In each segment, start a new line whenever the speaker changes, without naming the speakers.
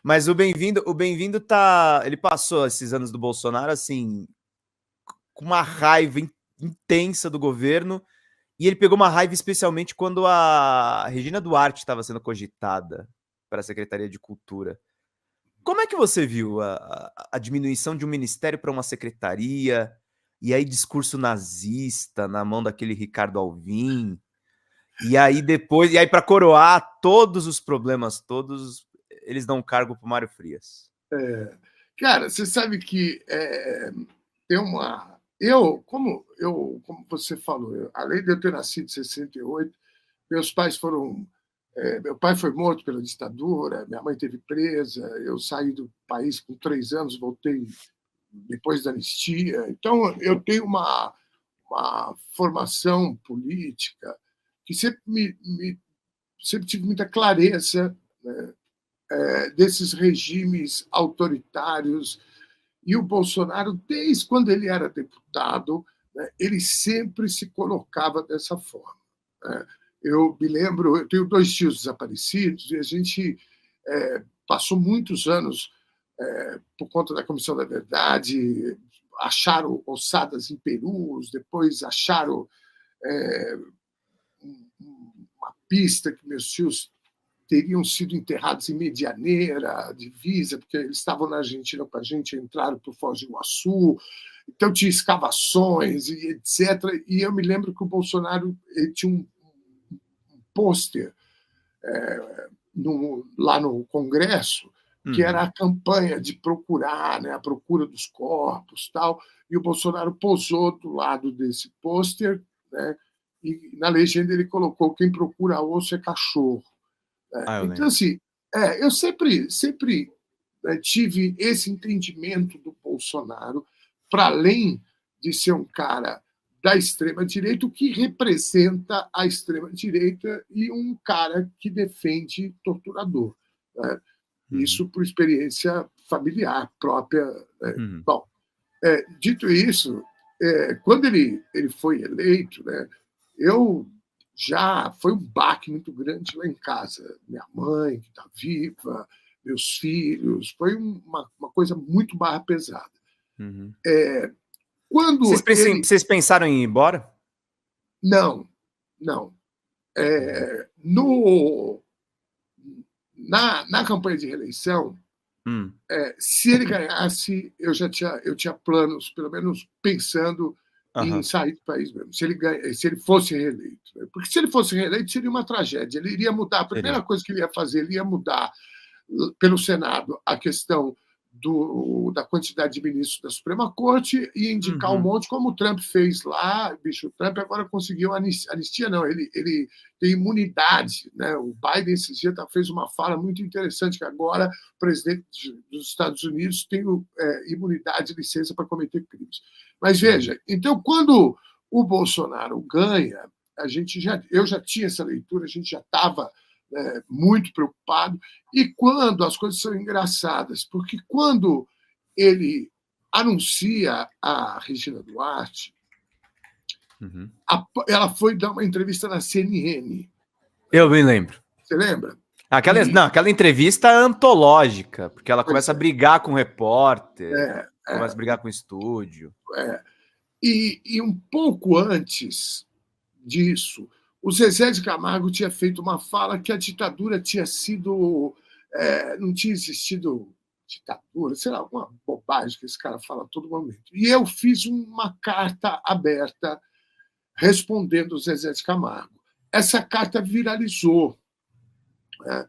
Mas o Bem-vindo tá. Ele passou esses anos do Bolsonaro, assim, com uma raiva intensa do governo. E ele pegou uma raiva especialmente quando a Regina Duarte estava sendo cogitada para a Secretaria de Cultura. Como é que você viu a diminuição de um ministério para uma secretaria? E aí, discurso nazista na mão daquele Ricardo Alvim. E aí, depois, para coroar todos os problemas, todos, eles dão cargo para o Mário Frias.
Cara, você sabe que tem uma. Como você falou, além de eu ter nascido em 68, meus pais foram. Meu pai foi morto pela ditadura, minha mãe teve presa, eu saí do país com 3 anos, voltei depois da anistia. Então, eu tenho uma formação política que sempre tive muita clareza, né, desses regimes autoritários. E o Bolsonaro, desde quando ele era deputado, né, ele sempre se colocava dessa forma, né? Eu me lembro, eu tenho 2 tios desaparecidos e a gente passou muitos anos por conta da Comissão da Verdade, acharam ossadas em perus, depois acharam é, uma pista que meus tios teriam sido enterrados em Medianeira, divisa, porque eles estavam na Argentina com a gente, entraram por Foz do Iguaçu, então tinha escavações e etc. E eu me lembro que o Bolsonaro tinha um pôster lá no Congresso, que era a campanha de procurar, né, a procura dos corpos, tal, e o Bolsonaro posou do lado desse pôster, né, e na legenda ele colocou: quem procura osso é cachorro.
Eu
Então,
lembro.
assim, eu sempre tive esse entendimento do Bolsonaro, para além de ser um cara da extrema-direita, o que representa a extrema-direita e um cara que defende torturador, né? Isso por experiência familiar própria, né? Bom, dito isso, quando ele foi eleito, né, eu já foi um baque muito grande lá em casa. Minha mãe, que está viva, meus filhos, foi uma coisa muito barra pesada. Quando ele.
Vocês pensaram em ir embora?
Não, não. No, na campanha de reeleição, se ele ganhasse, eu tinha planos, pelo menos pensando em sair do país mesmo, se ele fosse reeleito. Porque se ele fosse reeleito, seria uma tragédia. Ele iria mudar, a primeira coisa que ele ia fazer, ele ia mudar pelo Senado a questão da quantidade de ministros da Suprema Corte e indicar um monte, como o Trump fez lá. Bicho, o Trump agora conseguiu anistia, não, ele tem imunidade, né? O Biden esses dias fez uma fala muito interessante, que agora o presidente dos Estados Unidos tem imunidade e licença para cometer crimes. Mas veja, então, quando o Bolsonaro ganha, eu já tinha essa leitura, a gente já estava muito preocupado. E quando as coisas são engraçadas, porque quando ele anuncia a Regina Duarte, ela foi dar uma entrevista na CNN.
Eu me lembro.
Você lembra?
Aquela entrevista antológica, porque ela começa a brigar com o repórter, começa a brigar com o estúdio.
E um pouco antes disso, o Zezé de Camargo tinha feito uma fala que a ditadura tinha sido. Não tinha existido ditadura, sei lá, alguma bobagem que esse cara fala a todo momento. E eu fiz uma carta aberta respondendo o Zezé de Camargo. Essa carta viralizou, né?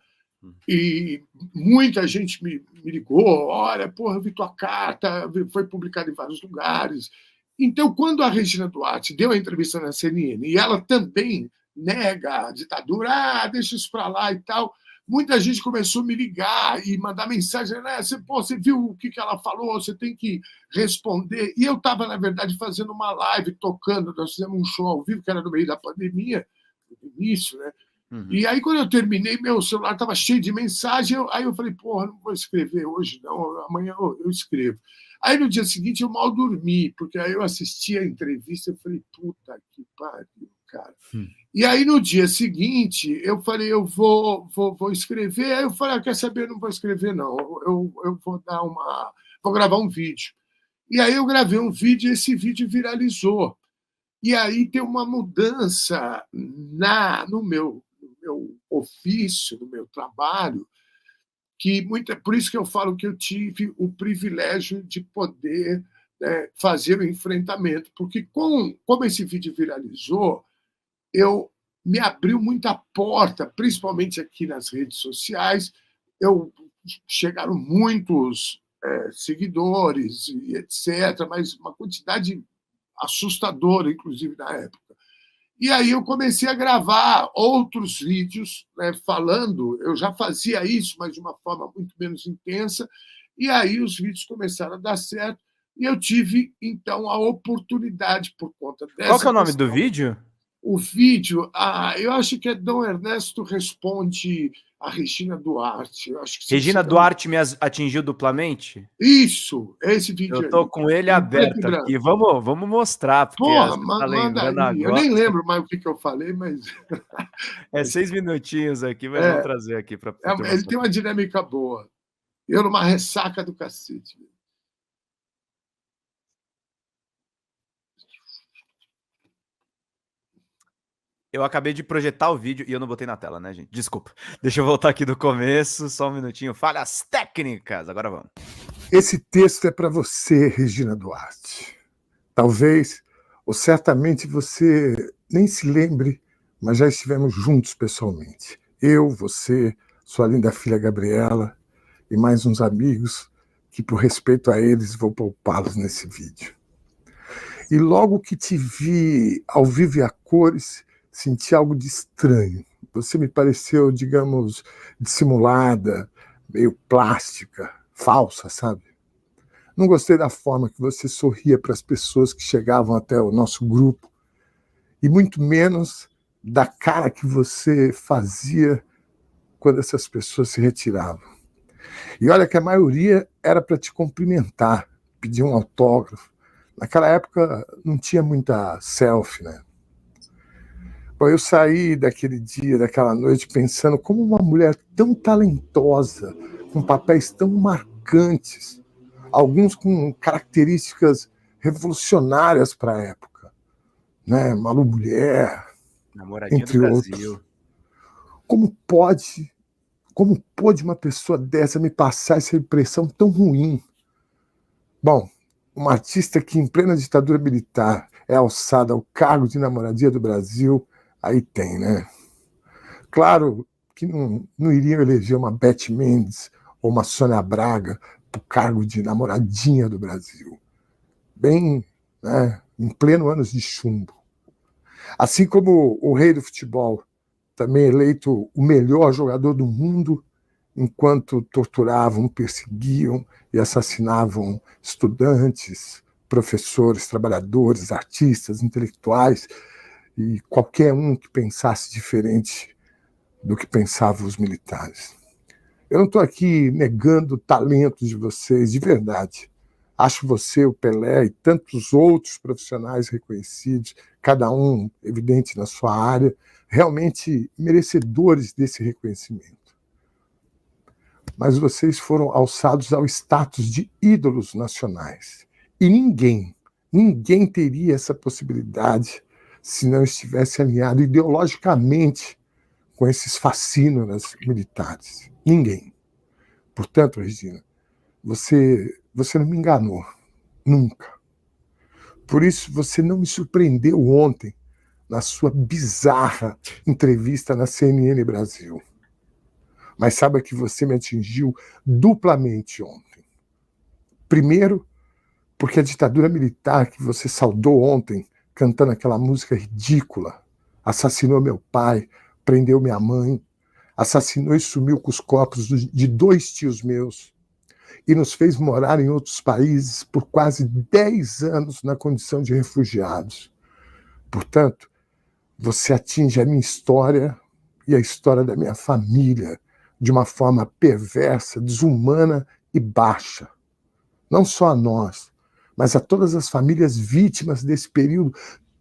E muita gente me ligou: olha, porra, eu vi tua carta, foi publicada em vários lugares. Então, quando a Regina Duarte deu a entrevista na CNN e ela também nega a ditadura, deixa isso para lá e tal, muita gente começou a me ligar e mandar mensagem, né? Você viu o que ela falou, você tem que responder. E eu estava, na verdade, fazendo uma live, tocando, nós fizemos um show ao vivo, que era no meio da pandemia, no início, né? E aí, quando eu terminei, meu celular estava cheio de mensagem, aí eu falei: porra, não vou escrever hoje, não, amanhã eu escrevo. Aí, no dia seguinte, eu mal dormi, porque aí eu assisti a entrevista e falei: puta que pariu. cara. E aí, no dia seguinte, eu falei, eu vou escrever. Aí eu falei, quer saber, eu não vou escrever, não. Eu vou gravar um vídeo. E aí eu gravei um vídeo e esse vídeo viralizou. E aí tem uma mudança no meu ofício, no meu trabalho, por isso que eu falo que eu tive o privilégio de poder fazer o enfrentamento, porque como esse vídeo viralizou, me abriu muita porta, principalmente aqui nas redes sociais. Chegaram muitos seguidores e etc., mas uma quantidade assustadora, inclusive, na época. E aí eu comecei a gravar outros vídeos, falando. Eu já fazia isso, mas de uma forma muito menos intensa. E aí os vídeos começaram a dar certo. E eu tive, então, a oportunidade, por conta dessa.
Qual que é o nome do vídeo?
O vídeo, eu acho que é Dom Ernesto Responde a Regina Duarte. Eu acho que
Regina Duarte me atingiu duplamente?
Isso, esse vídeo aí.
Eu tô com ele aberto aqui. Vamos mostrar. Porque
Porra,
tá
manda aí.
agora.
Eu nem lembro mais o que eu falei, mas...
É 6 minutinhos aqui, mas vamos trazer aqui para.
Ele tem uma dinâmica boa. Eu numa ressaca do cacete.
Eu acabei de projetar o vídeo e eu não botei na tela, né, gente? Desculpa. Deixa eu voltar aqui do começo, só um minutinho. Falhas técnicas. Agora vamos.
Esse texto é para você, Regina Duarte. Talvez, ou certamente você nem se lembre, mas já estivemos juntos pessoalmente. Eu, você, sua linda filha Gabriela e mais uns amigos que, por respeito a eles, vou poupá-los nesse vídeo. E logo que te vi ao vivo e a cores, senti algo de estranho. Você me pareceu, digamos, dissimulada, meio plástica, falsa, sabe? Não gostei da forma que você sorria para as pessoas que chegavam até o nosso grupo, e muito menos da cara que você fazia quando essas pessoas se retiravam. E olha que a maioria era para te cumprimentar, pedir um autógrafo. Naquela época não tinha muita selfie, né? Bom, eu saí daquele dia, daquela noite, pensando como uma mulher tão talentosa, com papéis tão marcantes, alguns com características revolucionárias para a época, né? Malu Mulher,
Namoradinha
entre
do
outros.
Brasil.
Como pode uma pessoa dessa me passar essa impressão tão ruim? Bom, uma artista que em plena ditadura militar é alçada ao cargo de namoradinha do Brasil, aí tem, né? Claro que não iriam eleger uma Beth Mendes ou uma Sônia Braga para o cargo de namoradinha do Brasil. Bem, né, em pleno anos de chumbo. Assim como o rei do futebol, também eleito o melhor jogador do mundo, enquanto torturavam, perseguiam e assassinavam estudantes, professores, trabalhadores, artistas, intelectuais e qualquer um que pensasse diferente do que pensavam os militares. Eu não estou aqui negando o talento de vocês, de verdade. Acho você, o Pelé e tantos outros profissionais reconhecidos, cada um evidente na sua área, realmente merecedores desse reconhecimento. Mas vocês foram alçados ao status de ídolos nacionais. E ninguém teria essa possibilidade se não estivesse alinhado ideologicamente com esses fascínoras militares. Ninguém. Portanto, Regina, você não me enganou. Nunca. Por isso, você não me surpreendeu ontem na sua bizarra entrevista na CNN Brasil. Mas saiba que você me atingiu duplamente ontem. Primeiro, porque a ditadura militar que você saudou ontem, cantando aquela música ridícula, assassinou meu pai, prendeu minha mãe, assassinou e sumiu com os corpos de 2 tios meus e nos fez morar em outros países por quase 10 anos na condição de refugiados. Portanto, você atinge a minha história e a história da minha família de uma forma perversa, desumana e baixa. Não só a nós, mas a todas as famílias vítimas desse período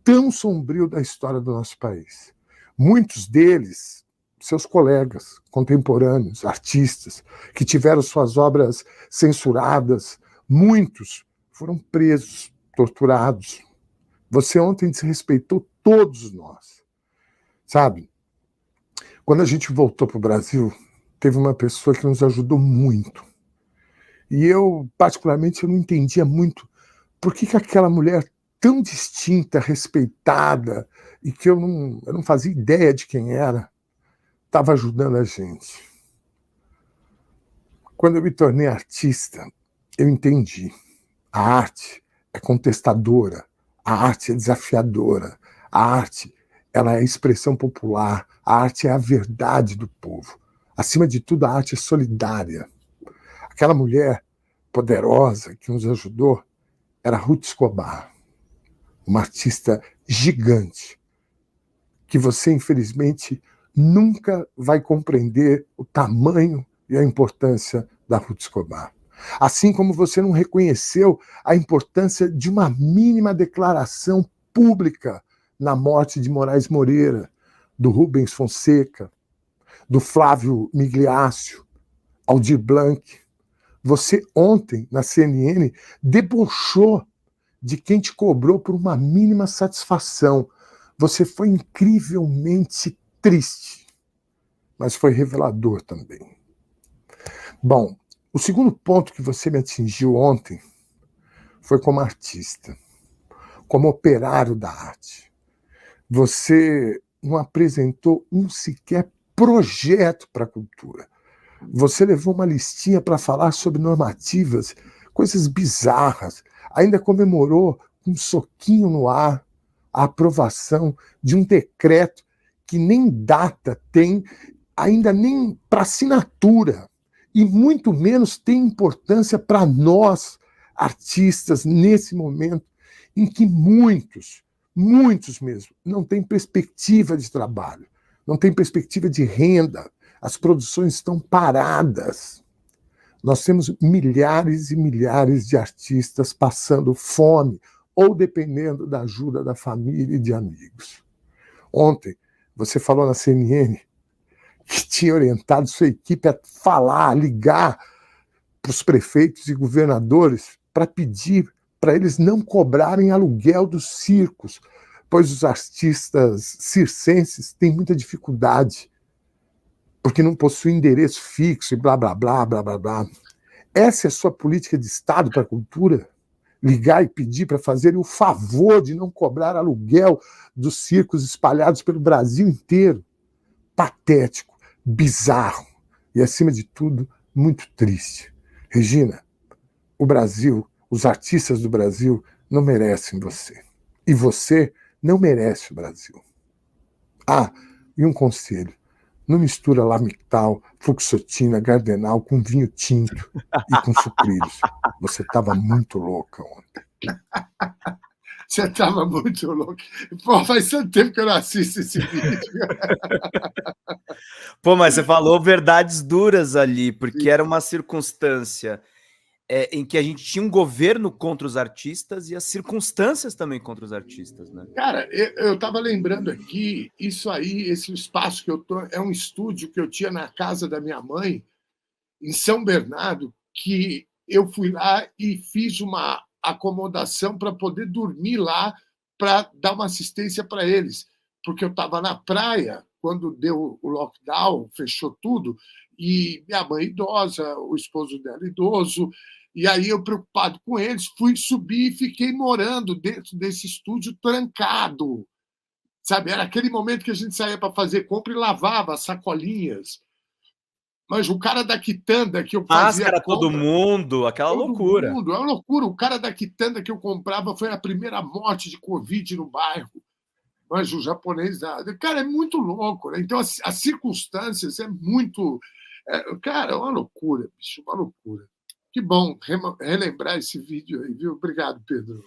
tão sombrio da história do nosso país. Muitos deles, seus colegas contemporâneos, artistas, que tiveram suas obras censuradas, muitos foram presos, torturados. Você ontem desrespeitou todos nós, sabe? Quando a gente voltou para o Brasil, teve uma pessoa que nos ajudou muito. E eu, particularmente, eu não entendia muito por que aquela mulher tão distinta, respeitada, e que eu não fazia ideia de quem era, estava ajudando a gente. Quando eu me tornei artista, eu entendi. A arte é contestadora, a arte é desafiadora, a arte ela é a expressão popular, a arte é a verdade do povo. Acima de tudo, a arte é solidária. Aquela mulher poderosa que nos ajudou era Ruth Escobar, uma artista gigante, que você, infelizmente, nunca vai compreender o tamanho e a importância da Ruth Escobar. Assim como você não reconheceu a importância de uma mínima declaração pública na morte de Moraes Moreira, do Rubens Fonseca, do Flávio Migliaccio, Aldir Blanc. Você ontem, na CNN, debochou de quem te cobrou por uma mínima satisfação. Você foi incrivelmente triste, mas foi revelador também. Bom, o segundo ponto que você me atingiu ontem foi como artista, como operário da arte. Você não apresentou um sequer projeto para a cultura. Você levou uma listinha para falar sobre normativas, coisas bizarras. Ainda comemorou com um soquinho no ar a aprovação de um decreto que nem data tem, ainda nem para assinatura, e muito menos tem importância para nós, artistas, nesse momento em que muitos mesmo, não têm perspectiva de trabalho, não têm perspectiva de renda, as produções estão paradas. Nós temos milhares e milhares de artistas passando fome ou dependendo da ajuda da família e de amigos. Ontem, você falou na CNN que tinha orientado sua equipe a falar, a ligar para os prefeitos e governadores para pedir para eles não cobrarem aluguel dos circos, pois os artistas circenses têm muita dificuldade, porque não possuem endereço fixo e blá, blá, blá, blá, blá, blá. Essa é a sua política de Estado para a cultura? Ligar e pedir para fazerem o favor de não cobrar aluguel dos circos espalhados pelo Brasil inteiro? Patético, bizarro e, acima de tudo, muito triste. Regina, o Brasil, os artistas do Brasil não merecem você. E você não merece o Brasil. Ah, e um conselho. Não mistura Lamictal, Fluoxetina, Gardenal com vinho tinto e com sucrilhos. Você estava muito louca ontem.
Você estava muito louco. Pô, faz tanto tempo que eu não assisto esse vídeo.
Pô, mas você falou verdades duras ali, porque era uma circunstância em que a gente tinha um governo contra os artistas e as circunstâncias também contra os artistas, né?
Cara, eu estava lembrando aqui, isso aí, esse espaço que eu tô, é um estúdio que eu tinha na casa da minha mãe, em São Bernardo, que eu fui lá e fiz uma acomodação para poder dormir lá, para dar uma assistência para eles, porque eu estava na praia quando deu o lockdown, fechou tudo, e minha mãe idosa, o esposo dela idoso, e aí eu, preocupado com eles, fui subir e fiquei morando dentro desse estúdio trancado. Sabe, era aquele momento que a gente saía para fazer compra e lavava as sacolinhas. Mas o cara da quitanda que eu fazia
Máscara,
compra,
todo mundo, aquela loucura.
mundo, é uma loucura. O cara da quitanda que eu comprava foi a primeira morte de Covid no bairro. Mas o japonês... Cara, é muito louco, né? Então, as circunstâncias é muito... cara, é uma loucura, bicho, uma loucura. Que bom relembrar esse vídeo aí, viu? Obrigado, Pedro.